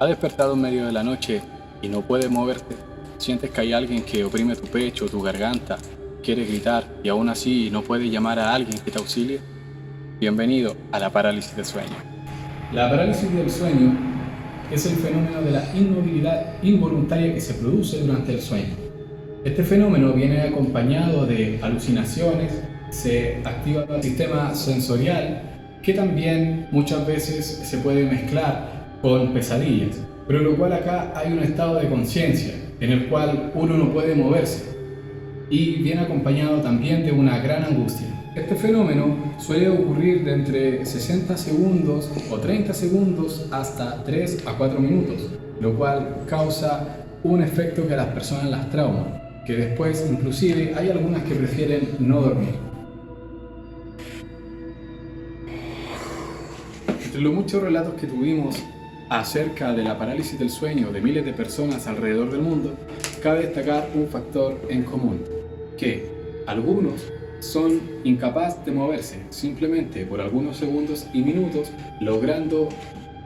¿Has despertado en medio de la noche y no puedes moverte? ¿Sientes que hay alguien que oprime tu pecho, tu garganta, quiere gritar y aún así no puedes llamar a alguien que te auxilie? Bienvenido a la parálisis del sueño. La parálisis del sueño es el fenómeno de la inmovilidad involuntaria que se produce durante el sueño. Este fenómeno viene acompañado de alucinaciones, se activa el sistema sensorial, que también muchas veces se puede mezclar con pesadillas, pero lo cual acá hay un estado de conciencia en el cual uno no puede moverse y viene acompañado también de una gran angustia. Este fenómeno suele ocurrir de entre 60 segundos o 30 segundos hasta 3 a 4 minutos, lo cual causa un efecto que a las personas las trauma, que después inclusive hay algunas que prefieren no dormir. Entre los muchos relatos que tuvimos acerca de la parálisis del sueño de miles de personas alrededor del mundo, cabe destacar un factor en común, que algunos son incapaces de moverse simplemente por algunos segundos y minutos, logrando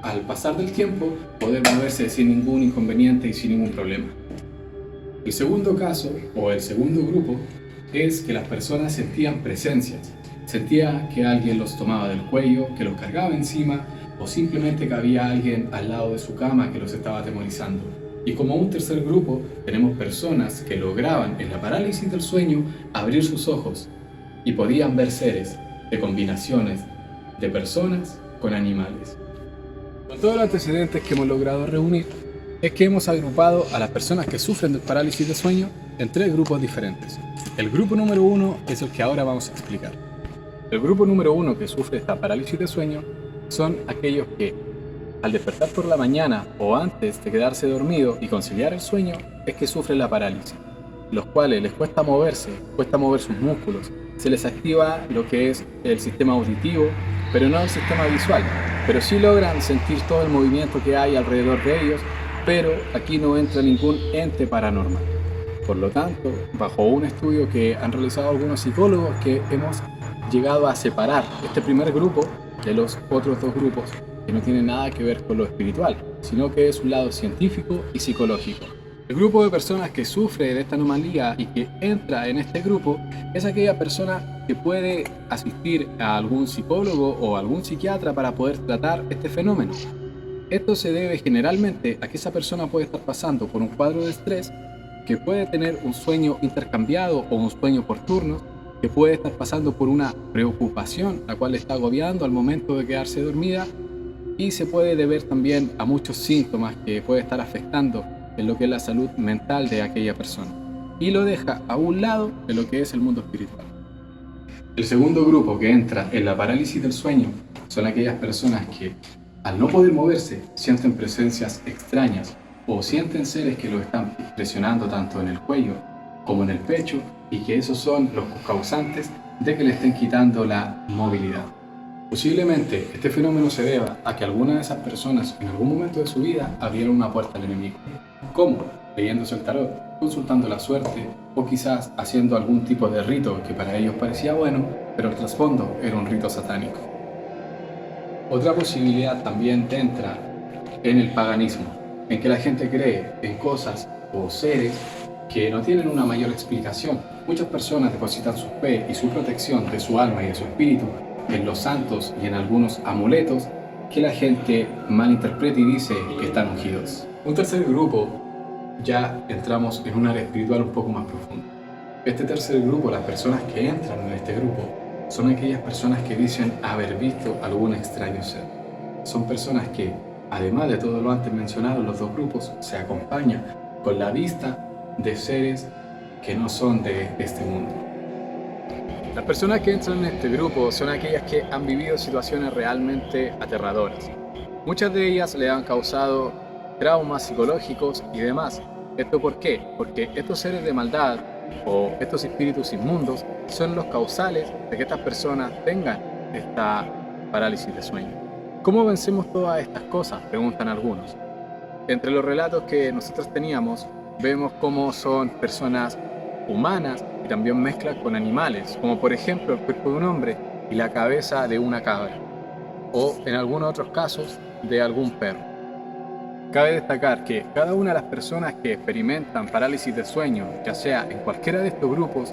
al pasar del tiempo poder moverse sin ningún inconveniente y sin ningún problema. El segundo caso, o el segundo grupo, es que las personas sentían presencias, sentía que alguien los tomaba del cuello, que los cargaba encima, o simplemente que había alguien al lado de su cama que los estaba atemorizando. Y como un tercer grupo, tenemos personas que lograban en la parálisis del sueño abrir sus ojos y podían ver seres de combinaciones de personas con animales. Con todos los antecedentes que hemos logrado reunir, es que hemos agrupado a las personas que sufren de parálisis de sueño en tres grupos diferentes. El grupo número 1 es el que ahora vamos a explicar. El grupo número 1 que sufre esta parálisis de sueño son aquellos que, al despertar por la mañana o antes de quedarse dormido y conciliar el sueño, es que sufren la parálisis, los cuales les cuesta moverse, cuesta mover sus músculos, se les activa lo que es el sistema auditivo, pero no el sistema visual, pero sí logran sentir todo el movimiento que hay alrededor de ellos, pero aquí no entra ningún ente paranormal. Por lo tanto, bajo un estudio que han realizado algunos psicólogos, que hemos llegado a separar este primer grupo de los otros dos grupos, que no tienen nada que ver con lo espiritual, sino que es un lado científico y psicológico. El grupo de personas que sufre de esta anomalía y que entra en este grupo es aquella persona que puede asistir a algún psicólogo o algún psiquiatra para poder tratar este fenómeno. Esto se debe generalmente a que esa persona puede estar pasando por un cuadro de estrés, que puede tener un sueño intercambiado o un sueño por turnos, que puede estar pasando por una preocupación la cual le está agobiando al momento de quedarse dormida, y se puede deber también a muchos síntomas que puede estar afectando en lo que es la salud mental de aquella persona, y lo deja a un lado de lo que es el mundo espiritual. El segundo grupo que entra en la parálisis del sueño son aquellas personas que, al no poder moverse, sienten presencias extrañas o sienten seres que los están presionando tanto en el cuello como en el pecho, y que esos son los causantes de que le estén quitando la movilidad. Posiblemente este fenómeno se deba a que alguna de esas personas en algún momento de su vida abrieron una puerta al enemigo. ¿Cómo? Leyéndose el tarot, consultando la suerte o quizás haciendo algún tipo de rito que para ellos parecía bueno, pero el trasfondo era un rito satánico. Otra posibilidad también entra en el paganismo, en que la gente cree en cosas o seres que no tienen una mayor explicación. Muchas personas depositan su fe y su protección de su alma y de su espíritu en los santos y en algunos amuletos que la gente malinterpreta y dice que están ungidos. Un tercer grupo, ya entramos en un área espiritual un poco más profunda. Este tercer grupo, las personas que entran en este grupo, son aquellas personas que dicen haber visto algún extraño ser. Son personas que, además de todo lo antes mencionado en los dos grupos, se acompaña con la vista de seres que no son de este mundo. Las personas que entran en este grupo son aquellas que han vivido situaciones realmente aterradoras. Muchas de ellas le han causado traumas psicológicos y demás. ¿Esto por qué? Porque estos seres de maldad o estos espíritus inmundos son los causales de que estas personas tengan esta parálisis de sueño. ¿Cómo vencemos todas estas cosas?, preguntan algunos. Entre los relatos que nosotros teníamos, vemos cómo son personas humanas y también mezclan con animales, como por ejemplo el cuerpo de un hombre y la cabeza de una cabra, o en algunos otros casos de algún perro. Cabe destacar que cada una de las personas que experimentan parálisis de sueño, ya sea en cualquiera de estos grupos,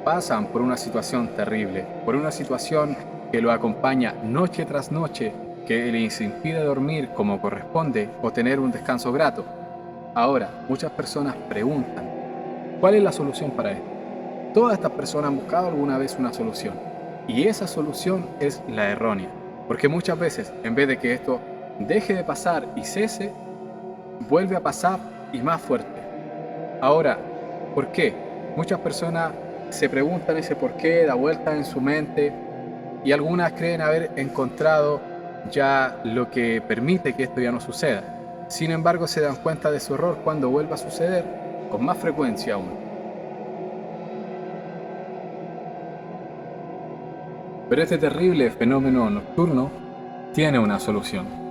pasan por una situación terrible, por una situación que lo acompaña noche tras noche, que les impide dormir como corresponde o tener un descanso grato. Ahora, muchas personas preguntan, ¿cuál es la solución para esto? Todas estas personas han buscado alguna vez una solución, y esa solución es la errónea, porque muchas veces, en vez de que esto deje de pasar y cese, vuelve a pasar y más fuerte. Ahora, ¿por qué? Muchas personas se preguntan ese por qué, da vuelta en su mente, y algunas creen haber encontrado ya lo que permite que esto ya no suceda. Sin embargo, se dan cuenta de su error cuando vuelva a suceder con más frecuencia aún. Pero este terrible fenómeno nocturno tiene una solución.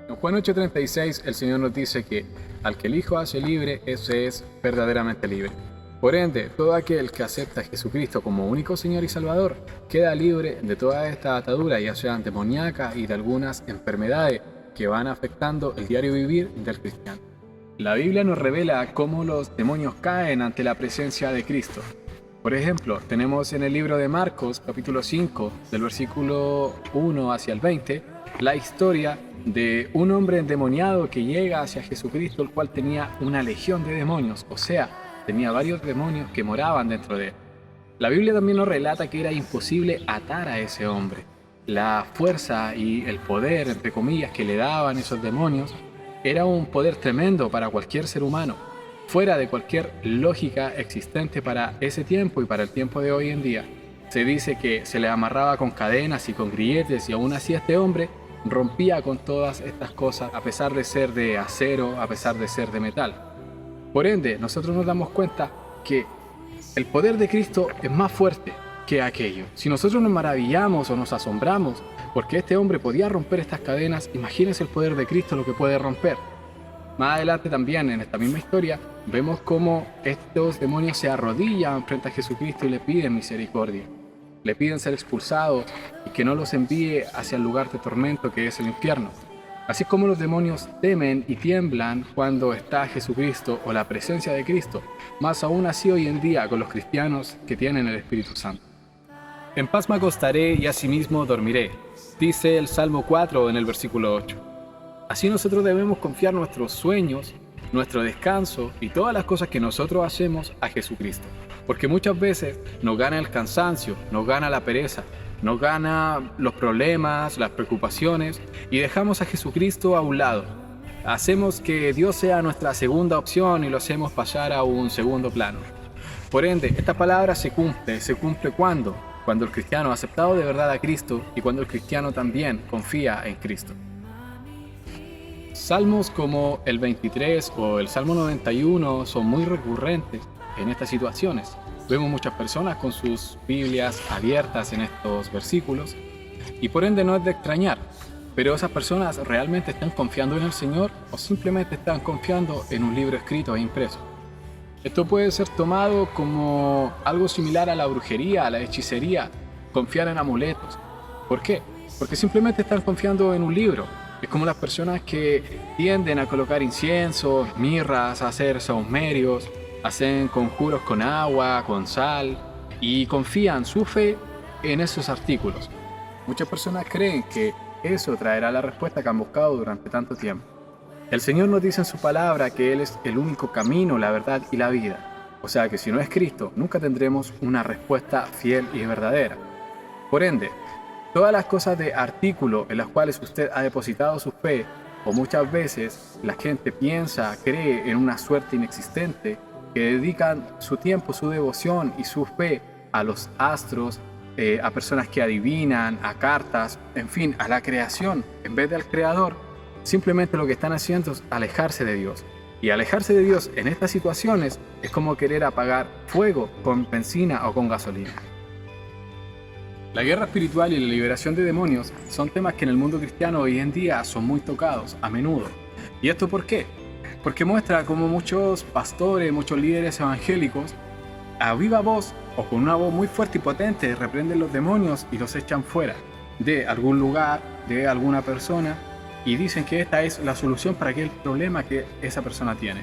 En Juan 8:36 el Señor nos dice que al que el Hijo hace libre, ese es verdaderamente libre. Por ende, todo aquel que acepta a Jesucristo como único Señor y Salvador queda libre de toda esta atadura, ya sean demoníacas y de algunas enfermedades que van afectando el diario vivir del cristiano. La Biblia nos revela cómo los demonios caen ante la presencia de Cristo. Por ejemplo, tenemos en el libro de Marcos, capítulo 5, del versículo 1 hacia el 20, la historia de un hombre endemoniado que llega hacia Jesucristo, el cual tenía una legión de demonios, o sea, tenía varios demonios que moraban dentro de él. La Biblia también nos relata que era imposible atar a ese hombre. La fuerza y el poder, entre comillas, que le daban esos demonios, era un poder tremendo para cualquier ser humano, fuera de cualquier lógica existente para ese tiempo y para el tiempo de hoy en día. Se dice que se le amarraba con cadenas y con grilletes, y aún así este hombre rompía con todas estas cosas, a pesar de ser de acero, a pesar de ser de metal. Por ende, nosotros nos damos cuenta que el poder de Cristo es más fuerte que aquello. Si nosotros nos maravillamos o nos asombramos porque este hombre podía romper estas cadenas, imagínense el poder de Cristo lo que puede romper. Más adelante también, en esta misma historia, vemos cómo estos demonios se arrodillan frente a Jesucristo y le piden misericordia. Le piden ser expulsados y que no los envíe hacia el lugar de tormento que es el infierno. Así como los demonios temen y tiemblan cuando está Jesucristo o la presencia de Cristo, más aún así hoy en día con los cristianos que tienen el Espíritu Santo. En paz me acostaré y asimismo dormiré, dice el Salmo 4 en el versículo 8. Así nosotros debemos confiar nuestros sueños, nuestro descanso y todas las cosas que nosotros hacemos a Jesucristo. Porque muchas veces nos gana el cansancio, nos gana la pereza, nos gana los problemas, las preocupaciones y dejamos a Jesucristo a un lado. Hacemos que Dios sea nuestra segunda opción y lo hacemos pasar a un segundo plano. Por ende, esta palabra se cumple ¿cuándo? Cuando el cristiano ha aceptado de verdad a Cristo y cuando el cristiano también confía en Cristo. Salmos como el 23 o el Salmo 91 son muy recurrentes en estas situaciones. Vemos muchas personas con sus Biblias abiertas en estos versículos y por ende no es de extrañar, pero esas personas realmente están confiando en el Señor o simplemente están confiando en un libro escrito e impreso. Esto puede ser tomado como algo similar a la brujería, a la hechicería, confiar en amuletos. ¿Por qué? Porque simplemente están confiando en un libro. Es como las personas que tienden a colocar incienso, mirras, a hacer sahumerios, hacen conjuros con agua, con sal y confían su fe en esos artículos. Muchas personas creen que eso traerá la respuesta que han buscado durante tanto tiempo. El Señor nos dice en su palabra que Él es el único camino, la verdad y la vida. O sea que si no es Cristo, nunca tendremos una respuesta fiel y verdadera. Por ende, todas las cosas de artículo en las cuales usted ha depositado su fe, o muchas veces la gente piensa, cree en una suerte inexistente, que dedican su tiempo, su devoción y su fe a los astros, a personas que adivinan, a cartas, en fin, a la creación, en vez del Creador, simplemente lo que están haciendo es alejarse de Dios. Y alejarse de Dios en estas situaciones es como querer apagar fuego con benzina o con gasolina. La guerra espiritual y la liberación de demonios son temas que en el mundo cristiano hoy en día son muy tocados, a menudo. ¿Y esto por qué? Porque muestra cómo muchos pastores, muchos líderes evangélicos a viva voz o con una voz muy fuerte y potente reprenden los demonios y los echan fuera de algún lugar, de alguna persona, y dicen que esta es la solución para aquel problema que esa persona tiene.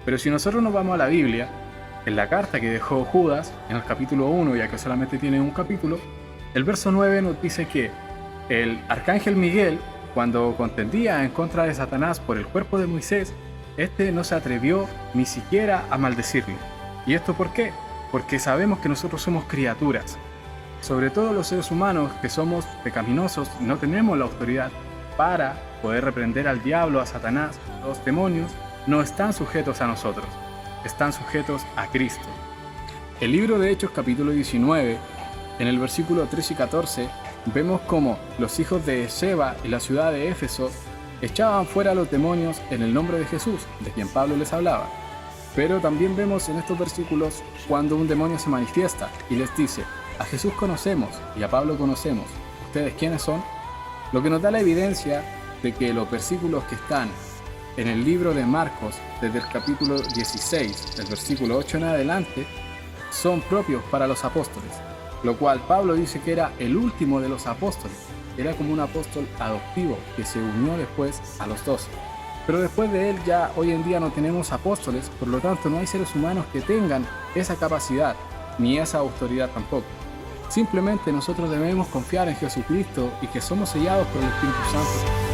Pero si nosotros nos vamos a la Biblia, en la carta que dejó Judas, en el capítulo 1, ya que solamente tiene un capítulo, el verso 9 nos dice que el arcángel Miguel, cuando contendía en contra de Satanás por el cuerpo de Moisés, este no se atrevió ni siquiera a maldecirlo. ¿Y esto por qué? Porque sabemos que nosotros somos criaturas. Sobre todo los seres humanos que somos pecaminosos, no tenemos la autoridad para poder reprender al diablo, a Satanás. Los demonios no están sujetos a nosotros, están sujetos a Cristo. El libro de Hechos capítulo 19, en el versículo 13 y 14, vemos cómo los hijos de Seba y la ciudad de Éfeso echaban fuera a los demonios en el nombre de Jesús, de quien Pablo les hablaba. Pero también vemos en estos versículos cuando un demonio se manifiesta y les dice: a Jesús conocemos y a Pablo conocemos, ¿ustedes quiénes son? Lo que nos da la evidencia de que los versículos que están en el libro de Marcos, desde el capítulo 16, del versículo 8 en adelante, son propios para los apóstoles, lo cual Pablo dice que era el último de los apóstoles, era como un apóstol adoptivo que se unió después a los 12. Pero después de él ya hoy en día no tenemos apóstoles, por lo tanto no hay seres humanos que tengan esa capacidad, ni esa autoridad tampoco. Simplemente nosotros debemos confiar en Jesucristo y que somos sellados por el Espíritu Santo